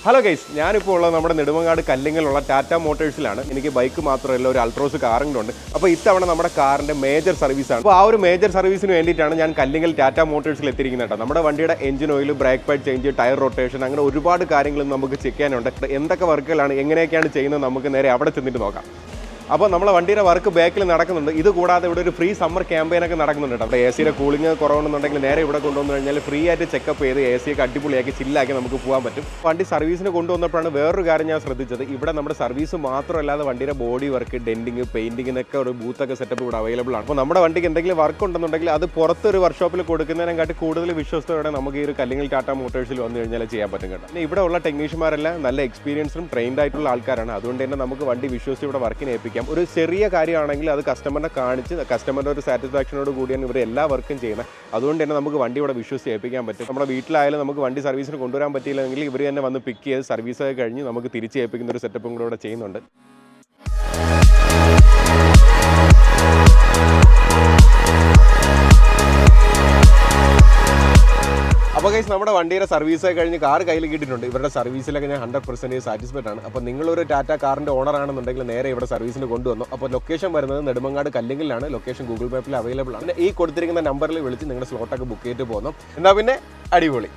Hello guys, ഞാനിപ്പോൾ ഉള്ളത് നമ്മുടെ നെടുമങ്ങാട് കല്ലിങ്ങലുള്ള ടാറ്റ മോട്ടോഴ്സിലാണ്. എനിക്ക് ബൈക്ക് മാത്രമല്ല, ഒരു അൾട്രോസ് കാറും ഉണ്ട്. അപ്പോൾ ഇത്തവണ നമ്മുടെ കാറിൻ്റെ മേജർ സർവീസാണ്. അപ്പോൾ ആ ഒരു മേജർ സർവീസിന് വേണ്ടിയിട്ടാണ് ഞാൻ കല്ലിങ്ങൽ ടാറ്റ മോട്ടോഴ്സിൽ എത്തിയിരിക്കുന്നത് കേട്ടോ. നമ്മുടെ വണ്ടിയുടെ engine oil, brake pad change, tyre rotation, അങ്ങനെ ഒരുപാട് കാര്യങ്ങളും നമുക്ക് ചെക്ക് ചെയ്യാനുണ്ട്. എന്തൊക്കെ വർക്കുകളാണ്, എങ്ങനെയൊക്കെയാണ് ചെയ്യുന്നത്, നമുക്ക് നേരെ അവിടെ ചെന്നിട്ട് നോക്കാം. അപ്പോൾ നമ്മളെ വണ്ടിയുടെ വർക്ക് ബാക്കിൽ നടക്കുന്നുണ്ട്. ഇത് കൂടാതെ ഇവിടെ ഒരു ഫ്രീ സമ്മർ ക്യാമ്പയിനൊക്കെ നടക്കുന്നുണ്ട് കേട്ടോ. അപ്പോൾ എ സിയുടെ കൂളിംഗ് കുറവുണ്ടെന്നുണ്ടെങ്കിൽ നേരെ ഇവിടെ കൊണ്ടുവന്നു കഴിഞ്ഞാൽ ഫ്രീ ആയിട്ട് ചെക്കപ്പ് ചെയ്ത് എ സിയൊക്കെ അടിപൊളിയാക്കി ചില്ലാക്കി നമുക്ക് പോകാൻ പറ്റും. വണ്ടി സർവീസിന് കൊണ്ടുവന്നപ്പോഴാണ് വേറൊരു കാര്യം ഞാൻ ശ്രദ്ധിച്ചത്. ഇവിടെ നമ്മുടെ സർവീസ് മാത്രമല്ലാതെ വണ്ടിയുടെ ബോഡി വർക്ക്, ഡെൻറ്റിങ്, പെയിൻറ്റിങ്ങിനൊക്കെ ഒരു ബൂത്തൊക്കെ സെറ്റപ്പ് ഇവിടെ അവൈലബിൾ ആണ്. അപ്പോൾ നമ്മുടെ വണ്ടിക്ക് എന്തെങ്കിലും വർക്ക് ഉണ്ടെന്നുണ്ടെങ്കിൽ അത് പുറത്തൊരു വർക്ക്ഷോപ്പിൽ കൊടുക്കുന്നതിനെക്കാട്ടി കൂടുതൽ വിശ്വസ്തയോടെ നമുക്ക് ഈ ഒരു കല്ലിങ്ങൽ ടാറ്റ മോട്ടോഴ്സിൽ വന്നു കഴിഞ്ഞാൽ ചെയ്യാൻ പറ്റും കേട്ടോ. പിന്നെ ഇവിടെ ഉള്ള ടെക്നീഷ്യന്മാരെല്ലാം നല്ല എക്സ്പീരിയൻസും ട്രെയിൻഡ് ആയിട്ടുള്ള ആൾക്കാരാണ്. അതുകൊണ്ട് തന്നെ നമുക്ക് വണ്ടി വിശ്വസിച്ച് ഇവിടെ വർക്കിന് ഏൽപ്പിക്കാം. ഒരു ചെറിയ കാര്യമാണെങ്കിൽ അത് കസ്റ്റമറിനെ കാണിച്ച് കസ്റ്റമറിൻ്റെ ഒരു സാറ്റിസ്ഫാക്ഷനോട് കൂടിയാണ് ഇവർ എല്ലാ വർക്കും ചെയ്യുന്നത്. അതുകൊണ്ട് തന്നെ നമുക്ക് വണ്ടി ഇവിടെ വിശ്വസിച്ച് ഏൽപ്പിക്കാൻ പറ്റും. നമ്മുടെ വീട്ടിലായാലും നമുക്ക് വണ്ടി സർവീസിന് കൊണ്ടുവരാൻ പറ്റിയില്ലെങ്കിൽ ഇവർ തന്നെ വന്ന് പിക്ക് ചെയ്ത് സർവീസൊക്കെ കഴിഞ്ഞ് നമുക്ക് തിരിച്ച് ഏൽപ്പിക്കുന്ന ഒരു സെറ്റപ്പും കൂടെ ഇവിടെ ചെയ്യുന്നുണ്ട്. അപ്പോൾ ഗൈസ്, നമ്മുടെ വണ്ടിയുടെ സർവീസൊക്കെ കഴിഞ്ഞ് കാർ കയ്യിൽ കിട്ടിയിട്ടുണ്ട്. ഇവരുടെ സർവീസിലൊക്കെ ഞാൻ 100% സാറ്റിസ്ഫൈഡ് ആണ്. അപ്പോൾ നിങ്ങളൊരു ടാറ്റ കാറിൻ്റെ ഓണർ ആണെന്നുണ്ടെങ്കിൽ നേരെ ഇവിടെ സർവീസിന് കൊണ്ടുവന്നു. അപ്പോൾ ലൊക്കേഷൻ വരുന്നത് നെടുമങ്ങാട് കല്ലിങ്ങലിലാണ്. ലൊക്കേഷൻ ഗൂഗിൾ മാപ്പിൽ അവൈലബിൾ ആണ്. ഈ കൊടുത്തിരിക്കുന്ന നമ്പറിൽ വിളിച്ച് നിങ്ങളുടെ സ്ലോട്ടൊക്കെ ബുക്ക് ചെയ്തിട്ട് പോകുന്നു. എന്നാൽ പിന്നെ അടിപൊളി.